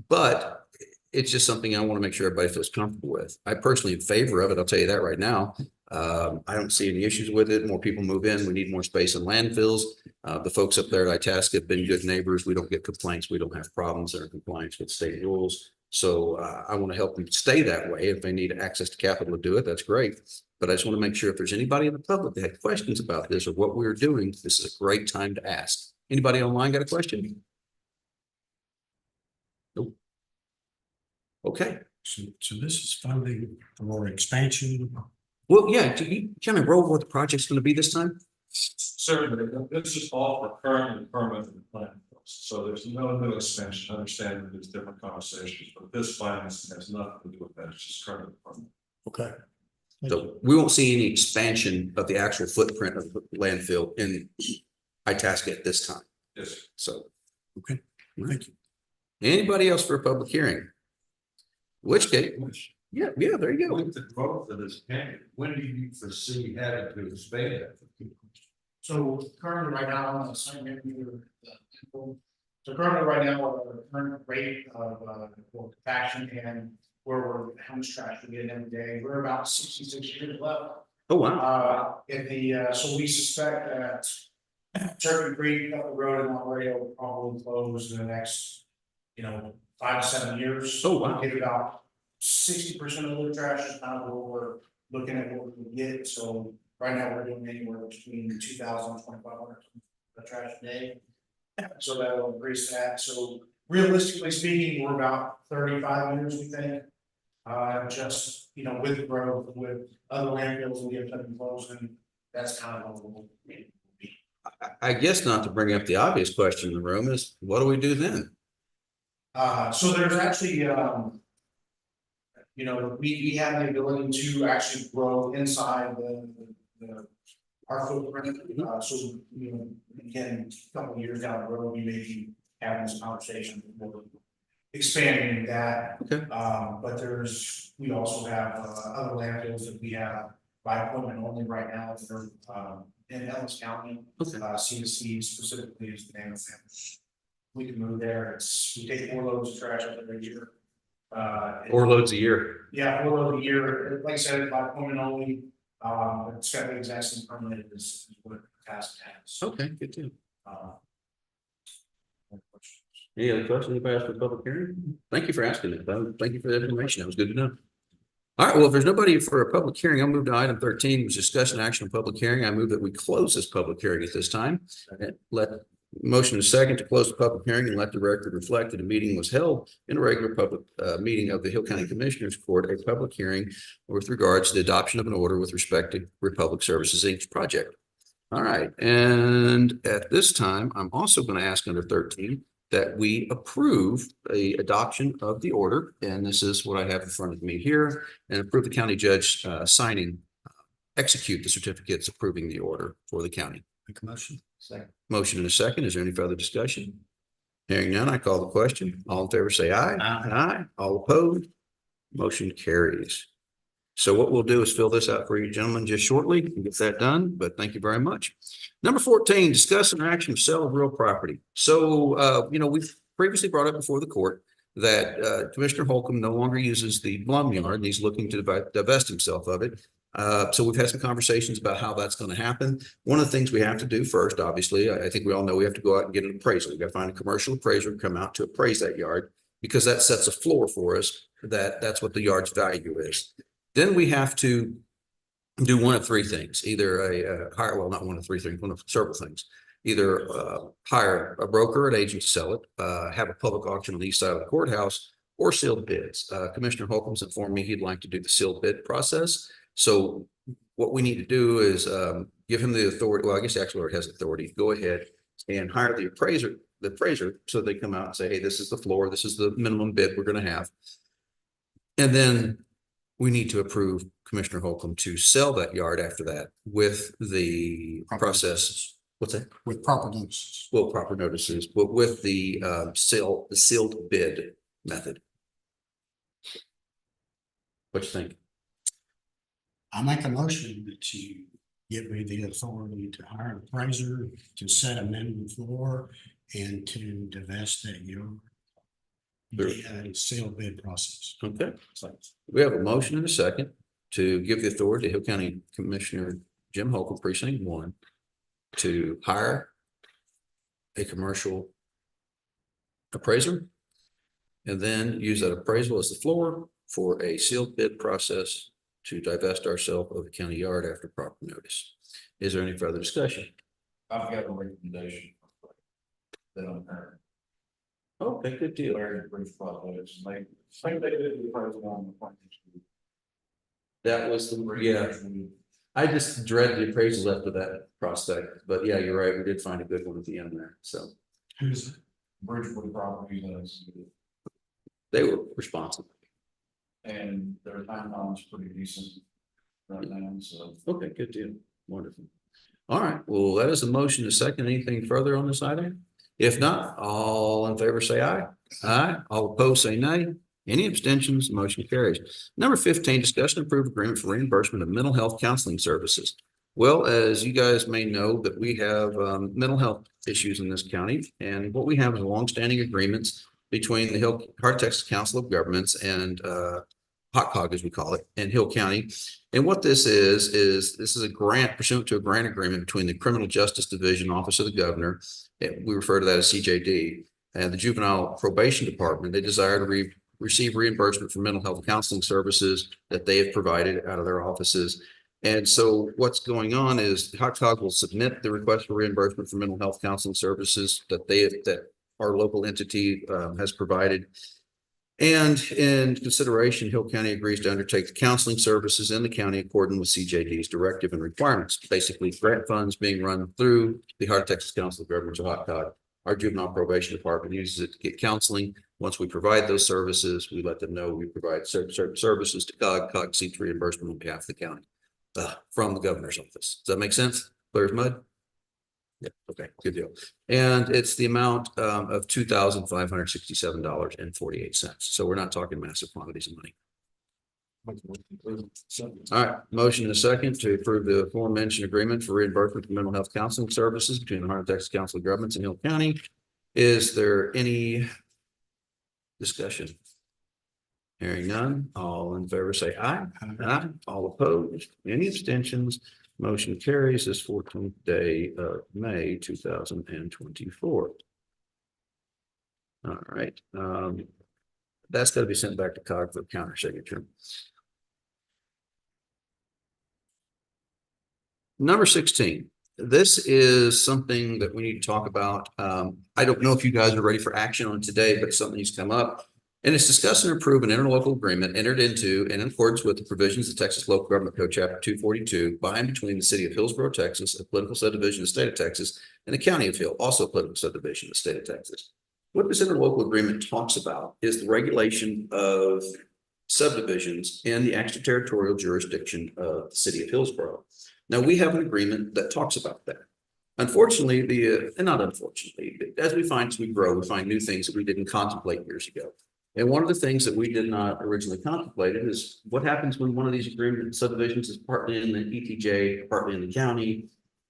But it's just something I want to make sure everybody feels comfortable with. I personally in favor of it. I'll tell you that right now. I don't see any issues with it. More people move in. We need more space in landfills. The folks up there at Itasca have been good neighbors. We don't get complaints. We don't have problems that are in compliance with state rules. So I want to help them stay that way. If they need access to capital to do it, that's great. But I just want to make sure if there's anybody in the public that had questions about this or what we're doing, this is a great time to ask. Anybody online got a question? Nope. Okay.
So this is funding for expansion.
Well, yeah, can you kind of roll what the project's going to be this time?
Certainly, this is all for current and permanent plan. So there's no new expansion. I understand that there's different conversations, but this finance has nothing to do with that. It's just current and permanent.
Okay.
So we won't see any expansion of the actual footprint of the landfill in Itasca at this time.
Yes.
So,
Okay. Thank you.
Anybody else for a public hearing? Which case, yeah, there you go.
With the growth of this county, when do you foresee having to expand it?
So currently right now, on the same so currently right now, our current rate of compaction and where we're, how much trash we get every day, we're about 66 years left.
Oh, wow.
So we suspect that Turkey Creek up the road in Laredo will probably close in the next, 5 to 7 years.
Oh, wow.
Get about 60% of the trash is kind of what we're looking at what we can get. So right now we're doing anywhere between 2,000 and 2,500 trash a day. So that will increase that. So realistically speaking, we're about 35 years, we think. Just, with growth, with other landfills and get them closing, that's kind of what we'll be.
I guess not to bring up the obvious question in the room is, what do we do then?
So there's actually, we have the ability to actually grow inside our footprint. So, again, a couple of years down the road, we may be having some conversations with expanding that.
Okay.
But we also have other landfills that we have by appointment only right now that are in Ellis County.
Okay.
CSC specifically is the name of them. We can move there. We take 4 loads of trash up every year.
4 loads a year.
Yeah, 4 loads a year. Like I said, by appointment only. It's got the exact same permit as what task has.
Okay, good too. Any other questions? Anybody else for public hearing? Thank you for asking it, though. Thank you for the information. That was good to know. All right, well, if there's nobody for a public hearing, I'll move to item 13, which is discussion action on public hearing. I move that we close this public hearing at this time. And let motion a second to close the public hearing and let the record reflect that a meeting was held in a regular public meeting of the Hill County Commissioners Court, a public hearing with regards to the adoption of an order with respect to Republic Services Inc. project. All right, and at this time, I'm also going to ask under 13 that we approve the adoption of the order, and this is what I have in front of me here, and approve the county judge execute the certificates approving the order for the county.
Make a motion.
Second.
Motion and a second. Is there any further discussion? Hearing none, I call the question. All in favor, say aye. Aye. All opposed? Motion carries. So what we'll do is fill this out for you gentlemen just shortly and get that done, but thank you very much. Number 14, discuss an action of sale of real property. So, we've previously brought up before the court that Commissioner Holcomb no longer uses the Blum Yard and he's looking to divest himself of it. So we've had some conversations about how that's going to happen. One of the things we have to do first, obviously, I think we all know we have to go out and get an appraisal. We've got to find a commercial appraiser to come out to appraise that yard because that sets a floor for us that's what the yard's value is. Then we have to do one of three things, either not one of three things, one of several things. Either hire a broker or an agent to sell it, have a public auction on the east side of the courthouse, or sealed bids. Commissioner Holcomb's informed me he'd like to do the sealed bid process. So what we need to do is give him the authority. Well, I guess actually already has authority. Go ahead and hire the appraiser so they come out and say, hey, this is the floor. This is the minimum bid we're going to have. And then we need to approve Commissioner Holcomb to sell that yard after that with the process. What's that?
With proper notices.
Well, proper notices, but with the sealed bid method. What you think?
I make a motion that you give me the authority to hire an appraiser to set a minimum floor and to divest that yard. The sealed bid process.
Okay. We have a motion and a second to give the authority to Hill County Commissioner Jim Holcomb, Precinct 1, to hire a commercial appraiser and then use that appraisal as the floor for a sealed bid process to divest ourselves of the county yard after proper notice. Is there any further discussion?
I've got a recommendation. That I'm hearing.
Okay, good deal.
Very brief process. Like they did the president on the finance.
That was I just dread the appraisal after that prospect, but yeah, you're right. We did find a good one at the end there. So
Who's it?
Bridgewood Properties,
they were responsible.
and their timeline is pretty decent right now, so.
Okay, good deal. Wonderful. All right, well, that is a motion to second. Anything further on this item? If not, all in favor say aye. Aye. All opposed say nay. Any abstentions? Motion carries. Number 15, discussion and approve agreement for reimbursement of mental health counseling services. Well, as you guys may know, that we have mental health issues in this county, and what we have is longstanding agreements between the Heart Texas Council of Governments and HOCCOG, as we call it, in Hill County. And what this is a grant pursuant to a grant agreement between the Criminal Justice Division, Office of the Governor, we refer to that as CJD, and the Juvenile Probation Department. They desire to receive reimbursement for mental health counseling services that they have provided out of their offices. And so what's going on is HOCCOG will submit the request for reimbursement for mental health counseling services that our local entity has provided. And in consideration, Hill County agrees to undertake the counseling services in the county according with CJD's directive and requirements. Basically, grant funds being run through the Heart Texas Council of Governments, or HOCCOG. Our juvenile probation department uses it to get counseling. Once we provide those services, we let them know we provide certain services to COG. COG seeks reimbursement on behalf of the county from the governor's office. Does that make sense? Clear as mud? Yeah, okay, good deal. And it's the amount of $2,567.48. So we're not talking massive quantities of money. All right, motion and a second to approve the aforementioned agreement for reimbursement for mental health counseling services between the Heart Texas Council of Governments and Hill County. Is there any discussion? Hearing none, all in favor say aye. Aye. All opposed, any abstentions? Motion carries this 14th day of May 2024. All right. That's got to be sent back to COG for counter signature. Number 16. This is something that we need to talk about. I don't know if you guys are ready for action on it today, but something's come up. And it's discuss and approve an interlocal agreement entered into and in accordance with the provisions of Texas Local Government Code Chapter 242 by and between the city of Hillsborough, Texas, a political subdivision of the state of Texas, and the county of Hill, also a political subdivision of the state of Texas. What this interlocal agreement talks about is the regulation of subdivisions in the extraterritorial jurisdiction of the city of Hillsborough. Now, we have an agreement that talks about that. Unfortunately, and not unfortunately, but as we grow, we find new things that we didn't contemplate years ago. And one of the things that we did not originally contemplate is what happens when one of these agreement subdivisions is partly in the ETJ, partly in the county,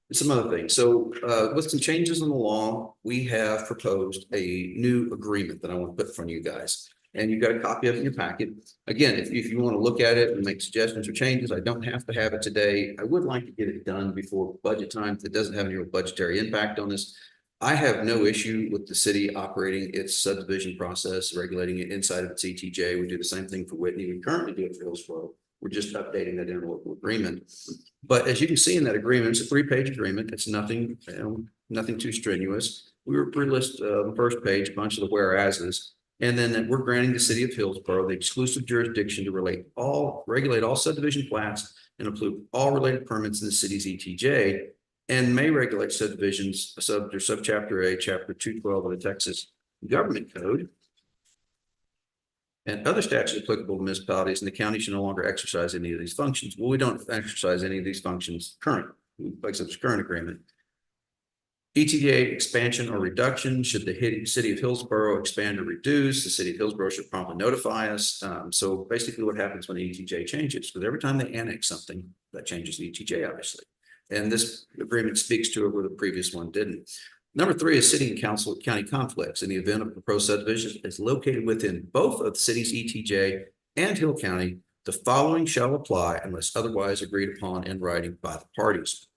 and some other things. So with some changes in the law, we have proposed a new agreement that I want to put in front of you guys. And you've got a copy of it in your packet. Again, if you want to look at it and make suggestions or changes, I don't have to have it today. I would like to get it done before budget time. If it doesn't have any real budgetary impact on this. I have no issue with the city operating its subdivision process, regulating it inside of its ETJ. We do the same thing for Whitney. We currently do it for Hillsborough. We're just updating that interlocal agreement. But as you can see in that agreement, it's a 3-page agreement. It's nothing, nothing too strenuous. We list the first page, a bunch of the whereases. And then we're granting the city of Hillsborough the exclusive jurisdiction to regulate all subdivision plats and approve all related permits in the city's ETJ, and may regulate subdivisions under subchapter A, chapter 212 of the Texas Government Code, and other statutes applicable to municipalities, and the county should no longer exercise any of these functions. Well, we don't exercise any of these functions currently, like such current agreement. ETJ expansion or reduction, should the city of Hillsborough expand or reduce, the city of Hillsborough should promptly notify us. So basically what happens when the ETJ changes, because every time they annex something, that changes the ETJ, obviously. And this agreement speaks to it where the previous one didn't. Number 3 is city and county conflicts. In the event of a proposed subdivision is located within both of the city's ETJ and Hill County, the following shall apply unless otherwise agreed upon in writing by the parties.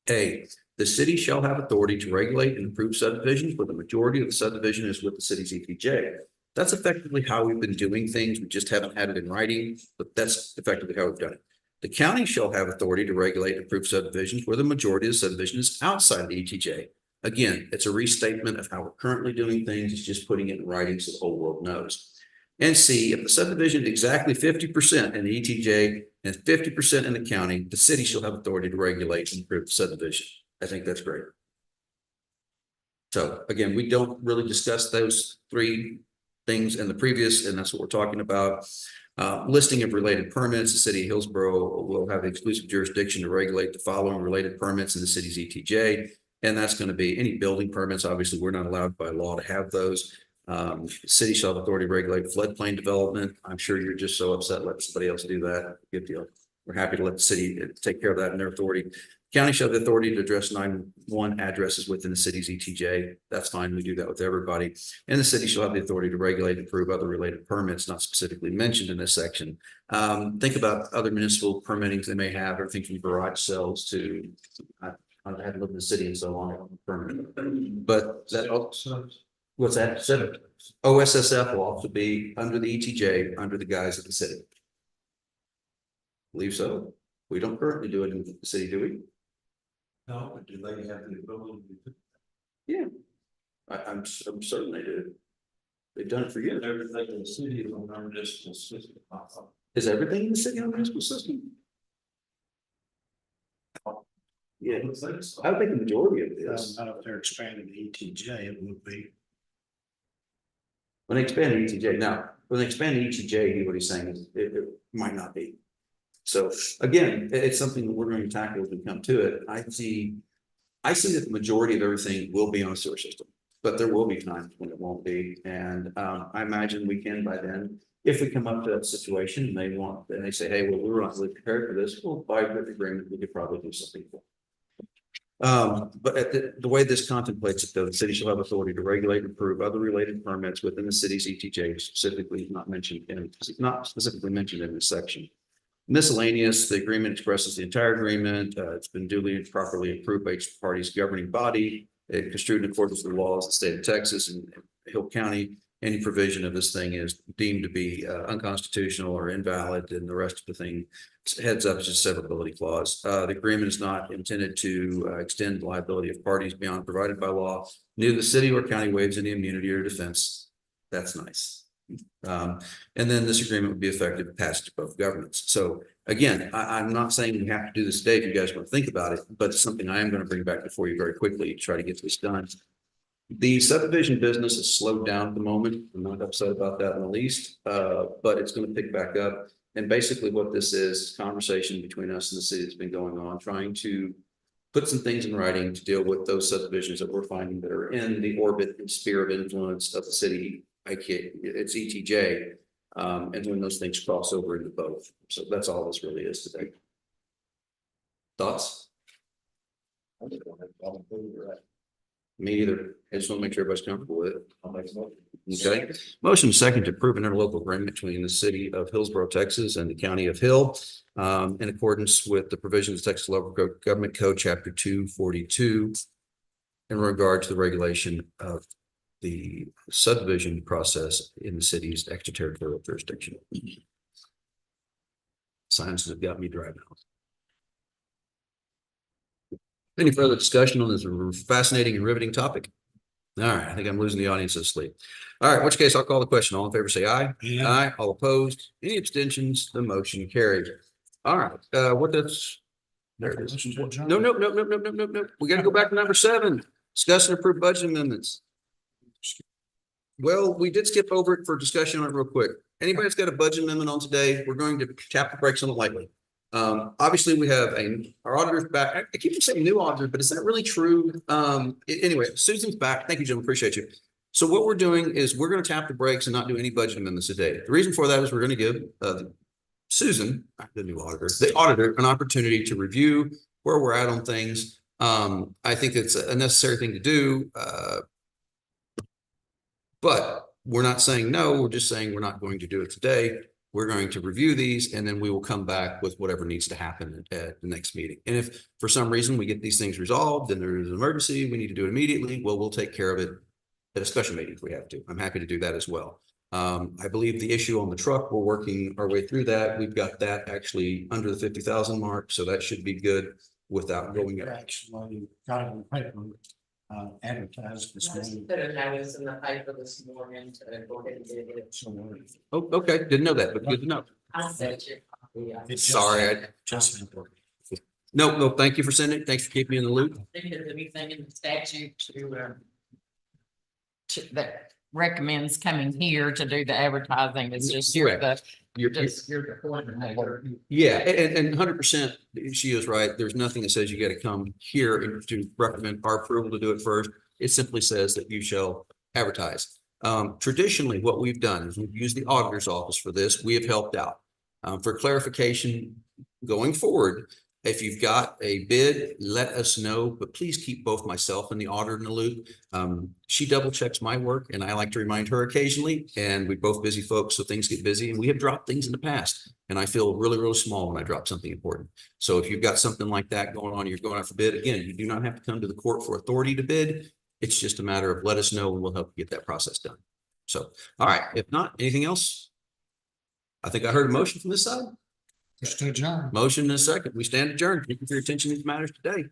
A, the city shall have authority to regulate and approve subdivisions where the majority of the subdivision is with the city's ETJ. That's effectively how we've been doing things. We just haven't had it in writing, but that's effectively how we've done it. The county shall have authority to regulate and approve subdivisions where the majority of the subdivision is outside the ETJ. Again, it's a restatement of how we're currently doing things. It's just putting it in writing so the whole world knows. And C, if the subdivision is exactly 50% in the ETJ and 50% in the county, the city shall have authority to regulate and approve the subdivision. I think that's great. So again, we don't really discuss those 3 things in the previous, and that's what we're talking about. Listing of related permits, the city of Hillsborough will have the exclusive jurisdiction to regulate the following related permits in the city's ETJ. And that's going to be any building permits. Obviously, we're not allowed by law to have those. The city shall have authority to regulate floodplain development. I'm sure you're just so upset, let somebody else do that. Good deal. We're happy to let the city take care of that in their authority. County shall have the authority to address 911 addresses within the city's ETJ. That's fine. We do that with everybody. And the city shall have the authority to regulate and approve other related permits not specifically mentioned in this section. Think about other municipal permittings they may have, or think from garage sales to, I haven't lived in the city in so long, but that also, what's that? OSSF will also be under the ETJ, under the guise of the city. Believe so. We don't currently do it in the city, do we?
No, but do they have the ability to?
Yeah, I'm certain they do. They've done it for years.
Everything in the city is on our municipal system.
Is everything in the city on the municipal system? Yeah, I would think the majority of this.
Not if they're expanding the ETJ, it would be.
When they expand the ETJ, now, when they expand the ETJ, what he's saying is it might not be. So again, it's something that we're going to tackle as we come to it. I see that the majority of everything will be on a sewer system, but there will be times when it won't be. And I imagine we can by then, if we come up to that situation and they say, hey, well, we're not really prepared for this, well, by written agreement, we could probably do something for it. But the way this contemplates it, though, the city shall have authority to regulate and approve other related permits within the city's ETJ, specifically not specifically mentioned in this section. Miscellaneous, the agreement expresses the entire agreement. It's been duly and properly approved by each party's governing body. It construed in accordance with the laws of the state of Texas and Hill County. any provision of this thing is deemed to be unconstitutional or invalid, and the rest of the thing heads up is just severability clause. The agreement is not intended to extend liability of parties beyond provided by law. Neither the city or county waives any immunity or defense. That's nice. And then this agreement would be effective passage of both governments. So again, I'm not saying we have to do this today if you guys want to think about it, but it's something I am going to bring back before you very quickly to try to get this done. The subdivision business has slowed down at the moment. I'm not upset about that in the least, but it's going to pick back up. And basically what this is conversation between us and the city that's been going on, trying to put some things in writing to deal with those subdivisions that we're finding that are in the orbit and sphere of influence of the city. It's ETJ. And when those things cross over into both. So that's all this really is today. Thoughts? Me either. I just want to make sure everybody's comfortable with it.
I'll make some.
Okay. Motion second to approve an interlocal agreement between the city of Hillsborough, Texas and the county of Hill in accordance with the provisions of Texas Local Government Code, Chapter 242 in regard to the regulation of the subdivision process in the city's extraterritorial jurisdiction. Science have got me dry now. Any further discussion on this fascinating and riveting topic? All right, I think I'm losing the audience to sleep. All right, in which case I'll call the question. All in favor, say aye.
Yeah.
Aye. All opposed? Any abstentions? The motion carries. All right, what that's there it is. No. We got to go back to number 7. Discuss and approve budget amendments. Well, we did skip over it for discussion on it real quick. Anybody that's got a budget amendment on today, we're going to tap the brakes on it lightly. Obviously we have our auditor's back. I keep saying new auditor, but is that really true? Anyway, Susan's back. Thank you, Jim. Appreciate you. So what we're doing is we're going to tap the brakes and not do any budget amendments today. The reason for that is we're going to give Susan, the new auditor, the auditor, an opportunity to review where we're at on things. I think it's a necessary thing to do. But we're not saying no, we're just saying we're not going to do it today. We're going to review these and then we will come back with whatever needs to happen at the next meeting. And if for some reason we get these things resolved and there's an emergency, we need to do it immediately, well, we'll take care of it at a special meeting if we have to. I'm happy to do that as well. I believe the issue on the truck, we're working our way through that. We've got that actually under the 50,000 mark, so that should be good without going up.
Actually, got it on paper, advertised this morning.
Put a notice in the paper this morning to go ahead and do it.
Oh, okay. Didn't know that, but good to know.
I sent you a copy.
It's just-
Sorry, No, thank you for sending it. Thanks for keeping me in the loop.
Think there's anything in the statute that recommends coming here to do the advertising. It's just you're the coordinator.
Yeah, and 100%, she is right. There's nothing that says you got to come here and to recommend our approval to do it first. It simply says that you shall advertise. Traditionally, what we've done is we've used the auditor's office for this. We have helped out. For clarification going forward, if you've got a bid, let us know, but please keep both myself and the auditor in the loop. She double checks my work and I like to remind her occasionally, and we're both busy folks, so things get busy and we have dropped things in the past. And I feel really, really small when I drop something important. So if you've got something like that going on, you're going out for bid, again, you do not have to come to the court for authority to bid. It's just a matter of let us know and we'll help you get that process done. So, all right, if not, anything else? I think I heard a motion from this side.
Just to adjourn.
Motion and a second. We stand adjourned. Thank you for your attention to these matters today.